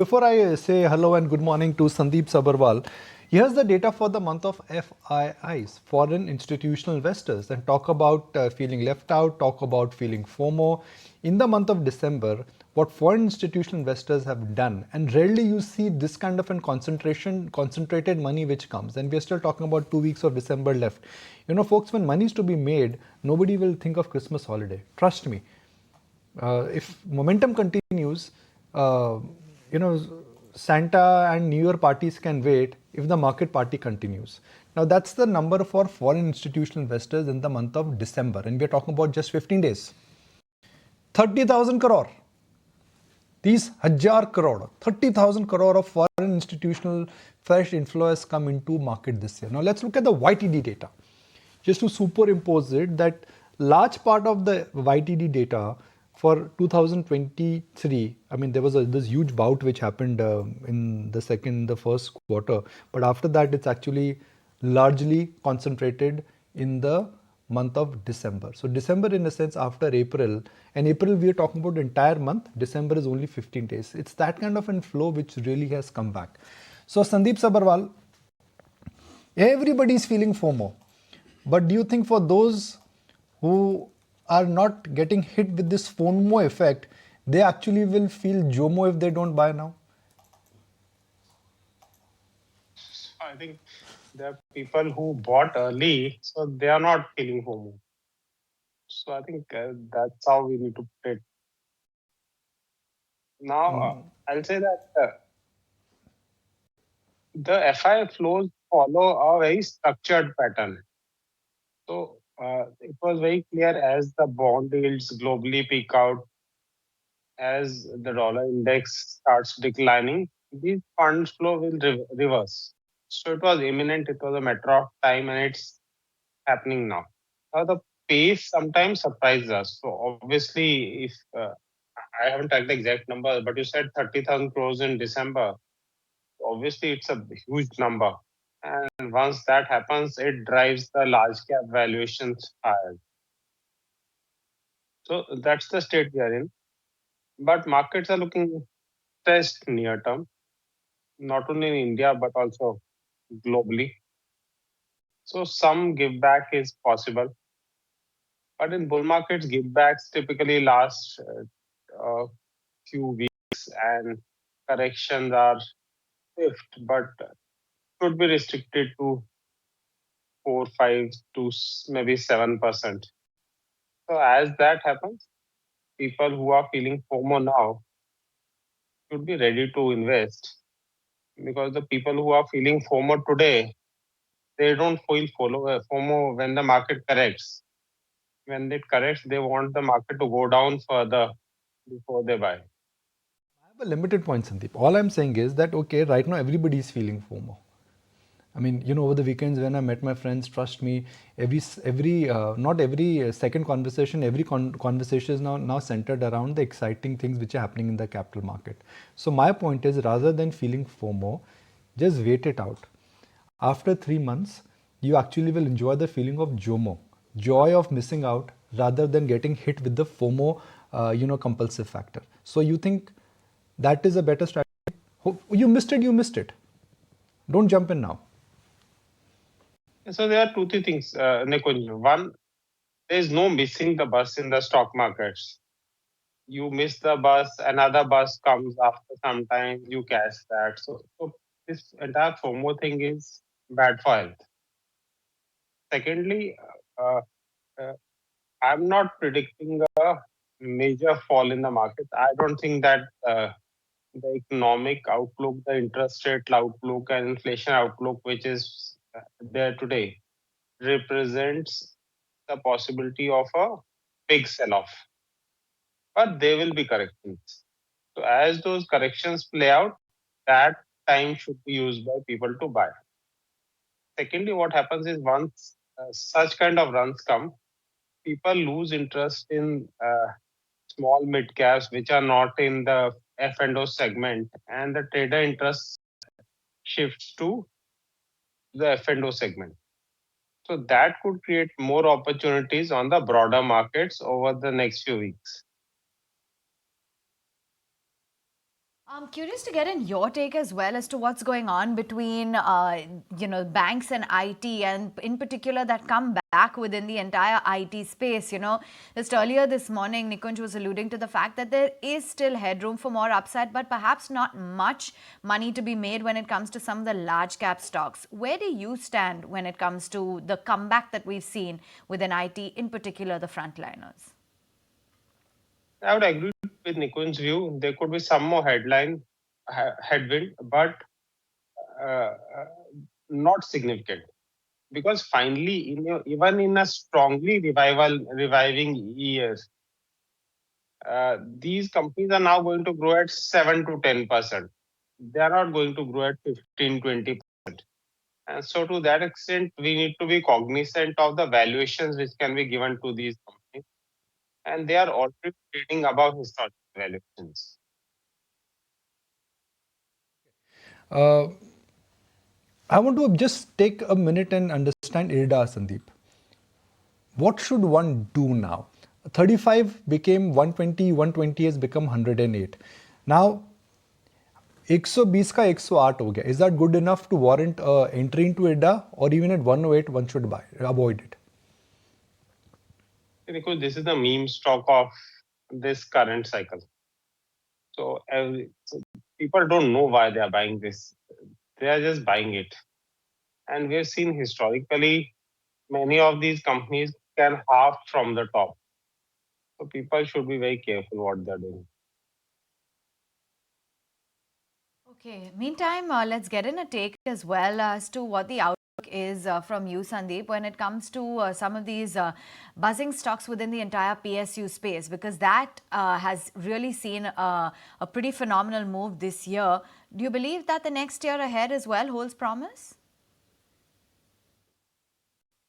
Before I say hello and good morning to Sandip Sabharwal, here's the data for the month of FIIs, foreign institutional investors, and talk about feeling left out, talk about feeling FOMO. In the month of December, what foreign institutional investors have done, and rarely you see this kind of concentrated money which comes, and we're still talking about 2 weeks of December left. Folks, when money is to be made, nobody will think of Christmas holiday. Trust me. If momentum continues, uh, you know, Santa and New Year parties can wait if the market party continues. Now, that's the number for foreign institutional investors in the month of December, and we're talking about just 15 days. 30,000 crore. These 1,000 crore, 30,000 crore of foreign institutional fresh inflow has come into market this year. Now, let's look at the YTD data. Just to superimpose it, that large part of the YTD data for 2023, I mean, there was this huge bout which happened in the first quarter, but after that, it's actually largely concentrated in the month of December. So December, in a sense, after April, and April we are talking about the entire month. December is only 15 days. It's that kind of inflow which really has come back. So Sandip Sabharwal, everybody is feeling FOMO. But do you think for those who are not getting hit with this FOMO effect, they actually will feel JOMO if they don't buy now? I think there are people who bought early, so they are not feeling FOMO. So I think that's how we need to put it. Now, I'll say that the FI flows follow a very structured pattern. So it was very clear as the bond yields globally peak out, as the dollar index starts declining, these funds flow will reverse. So it was imminent, it was a matter of time, and it's happening now. Now, the pace sometimes surprises us. So obviously, if I haven't tracked the exact number, but you said 30,000 crores in December. Obviously, it's a huge number. And once that happens, it drives the large cap valuations higher. So that's the state we are in. But markets are looking stressed near term, not only in India, but also globally. So some give back is possible. But in bull markets, give backs typically last a few weeks and corrections are swift, but should be restricted to 4, 5 to maybe 7%. So as that happens, people who are feeling FOMO now should be ready to invest, because the people who are feeling FOMO today, they don't feel FOMO when the market corrects. When it corrects, they want the market to go down further before they buy. I have a limited point, Sandeep. All I'm saying is that, okay, right now everybody is feeling FOMO. I mean, over the weekends when I met my friends, trust me, not every second conversation, every conversation is now centered around the exciting things which are happening in the capital market. So my point is, rather than feeling FOMO, just wait it out. After 3 months, you actually will enjoy the feeling of JOMO, joy of missing out, rather than getting hit with the FOMO, compulsive factor. So you think that is a better strategy? You missed it, you missed it. Don't jump in now. So there are two, three things, Nikunj. One, there is no missing the bus in the stock markets. You miss the bus, another bus comes after some time, you catch that. So this entire FOMO thing is bad for health. Secondly, uh, uh, I'm not predicting a major fall in the market. I don't think that the economic outlook, the interest rate outlook, and inflation outlook, which is there today, represents the possibility of a big sell off. But there will be corrections. So, as those corrections play out, that time should be used by people to buy. Secondly, what happens is once such kind of runs come, people lose interest in small mid caps which are not in the F&O segment, and the trader interest shifts to the F&O segment. So that could create more opportunities on the broader markets over the next few weeks. I'm curious to get in your take as well as to what's going on between, banks and IT, and in particular that come back within the entire IT space. Just earlier this morning, Nikunj was alluding to the fact that there is still headroom for more upside, but perhaps not much money to be made when it comes to some of the large cap stocks. Where do you stand when it comes to the comeback that we've seen within IT, in particular the frontliners? I would agree with Nikun's view. There could be some more headwind, but uh, uh, not significant. Because finally, even in a strongly reviving years, these companies are now going to grow at 7 to 10%. They are not going to grow at 15-20%. And so, to that extent, we need to be cognizant of the valuations which can be given to these companies, and they are already trading above historical valuations. Uh, I want to just take a minute and understand IRDA, Sandeep. What should one do now? 35 became 120, 120 has become 108. Now, 120 का 108 हो गया. Is that good enough to warrant entry into IRDA, or even at 108 one should buy, avoid it? Because this is the meme stock of this current cycle. So people don't know why they are buying this. They are just buying it. And we've seen historically many of these companies can half from the top. So people should be very careful what they're doing. Okay, meantime, let's get in a take as well as to what the outlook is from you, Sandeep, when it comes to some of these buzzing stocks within the entire PSU space, because that has really seen a pretty phenomenal move this year. Do you believe that the next year ahead as well holds promise?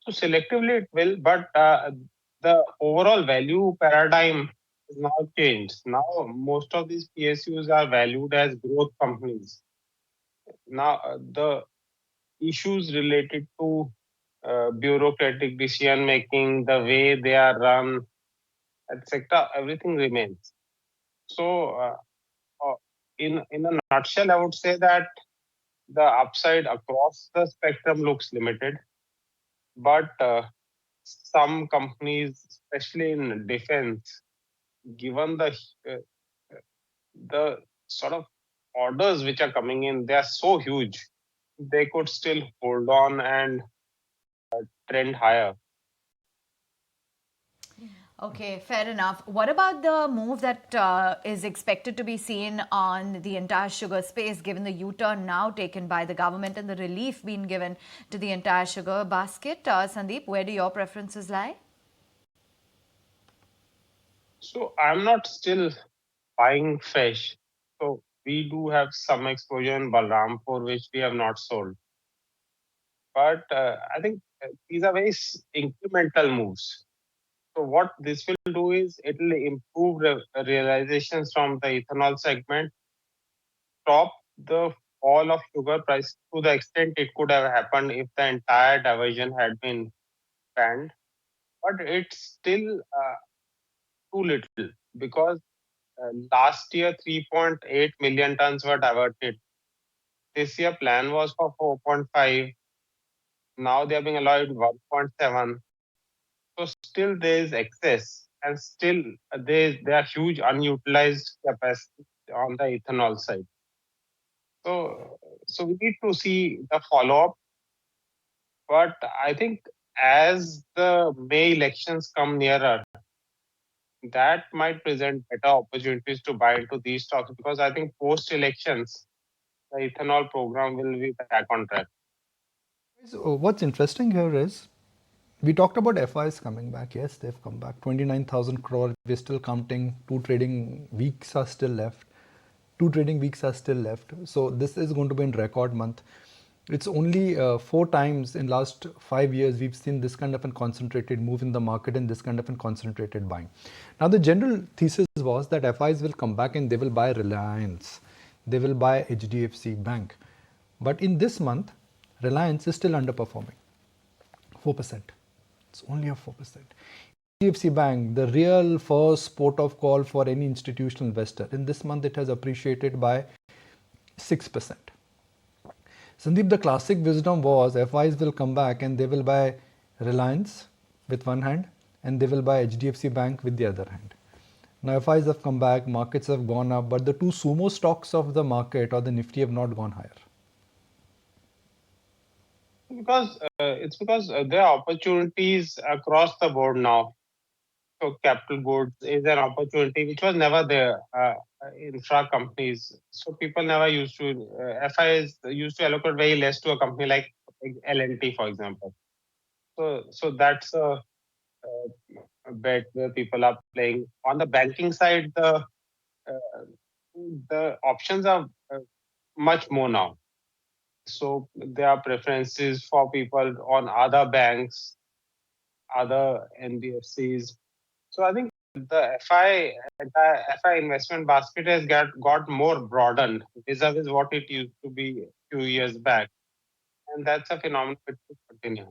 So selectively it will, but the overall value paradigm is now changed. Now most of these PSUs are valued as growth companies. Now the issues related to bureaucratic decision making, the way they are run, etc., everything remains. So, in a nutshell, I would say that the upside across the spectrum looks limited, but some companies, especially in defense, given uh, the sort of orders which are coming in, they are so huge, they could still hold on and trend higher. Okay, fair enough. What about the move that is expected to be seen on the entire sugar space, given the U-turn now taken by the government and the relief being given to the entire sugar basket? Sandeep, where do your preferences lie? So I'm not still buying fresh. So we do have some exposure in Balrampur, which we have not sold. But I think these are very incremental moves. So what this will do is it will improve realizations from the ethanol segment, stop the fall of sugar price to the extent it could have happened if the entire diversion had been banned. But it's still too little because last year 3.8 million tons were diverted. This year plan was for 4.5. Now they are being allowed 1.7. So still there is excess, and still there are huge unutilized capacity on the ethanol side. So we need to see the follow up. But I think as the May elections come nearer, that might present better opportunities to buy into these stocks, because I think post elections the ethanol program will be back on track. So what's interesting here is we talked about FIs coming back. Yes, they've come back. 29,000 crore. We're still counting. Two trading weeks are still left. So this is going to be in record month. It's only 4 times in last 5 years we've seen this kind of a concentrated move in the market and this kind of a concentrated buying. Now the general thesis was that FIs will come back and they will buy Reliance, they will buy HDFC Bank. But in this month, Reliance is still underperforming. 4%. It's only a 4%. HDFC Bank, the real first port of call for any institutional investor. In this month, it has appreciated by 6%. Sandeep, the classic wisdom was FIs will come back and they will buy Reliance with one hand and they will buy HDFC Bank with the other hand. Now FIs have come back, markets have gone up, but the two sumo stocks of the market or the Nifty have not gone higher. Because there are opportunities across the board now. So capital goods is an opportunity which was never there. Infra companies. So people never used to. FIs used to allocate very less to a company like L&T, for example. So that's a bet where people are playing. On the banking side, the options are much more now. So there are preferences for people on other banks, other NBFCs. So I think the FI investment basket has got more broadened vis-a-vis what it used to be a few years back. And that's a phenomenon which will continue.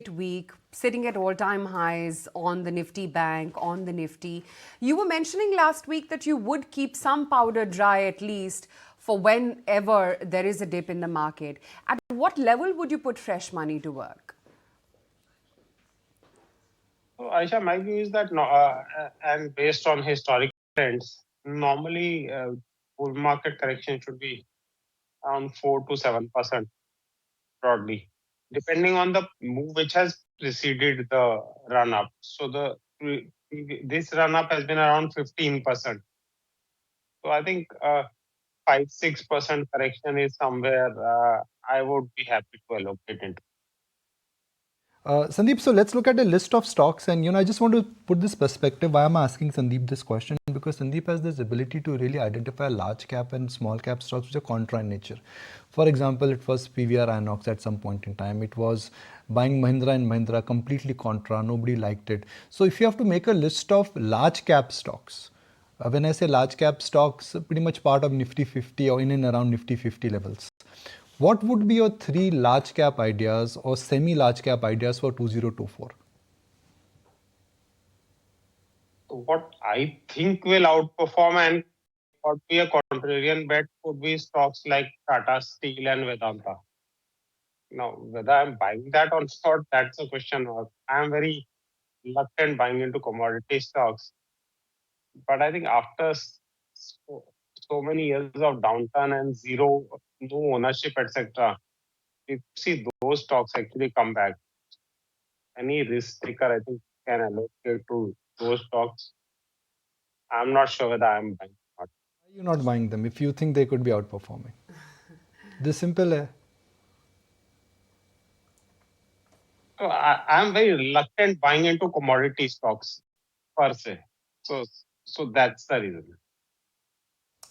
Week, sitting at all-time highs on the Nifty Bank, on the Nifty. You were mentioning last week that you would keep some powder dry at least for whenever there is a dip in the market. At what level would you put fresh money to work? So Aisha, my view is that, and based on historic trends, normally bull market correction should be around 4 to 7% broadly, depending on the move which has preceded the run up. So this run up has been around 15%. So I think 5-6% correction is somewhere I would be happy to allocate into. Sandeep, so let's look at a list of stocks, and I just want to put this perspective. Why I'm asking Sandeep this question, because Sandeep has this ability to really identify large cap and small cap stocks which are contra in nature. For example, it was PVR Inox at some point in time. It was buying Mahindra and Mahindra, completely contra. Nobody liked it. So if you have to make a list of large cap stocks, when I say large cap stocks, pretty much part of Nifty 50 or in and around Nifty 50 levels. What would be your 3 large cap ideas or semi large cap ideas for 2024? What I think will outperform and what be a contrarian bet would be stocks like Tata Steel and Vedanta. Now, whether I'm buying that or not, that's a question mark. I'm very reluctant buying into commodity stocks. But I think after so many years of downturn and no ownership, etc., we see those stocks actually come back. Any risk taker, I think, can allocate to those stocks. I'm not sure whether I'm buying or not. Why are you not buying them if you think they could be outperforming? This simple hai. So I'm very reluctant buying into commodity stocks per se. So that's the reason.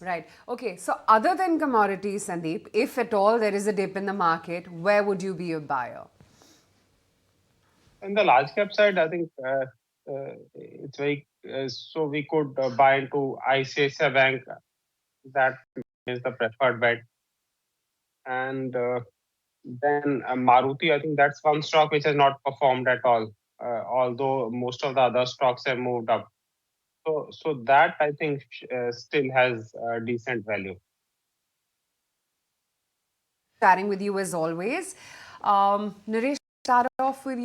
Right. Okay. So other than commodities, Sandeep, if at all there is a dip in the market, where would you be a buyer? In the large cap side, I think it's very so we could buy into ICICI Bank. That is the preferred bet, and then Maruti. I think that's one stock which has not performed at all, although most of the other stocks have moved up. So that I think still has decent value. Chatting with you as always. Naresh, start off with you.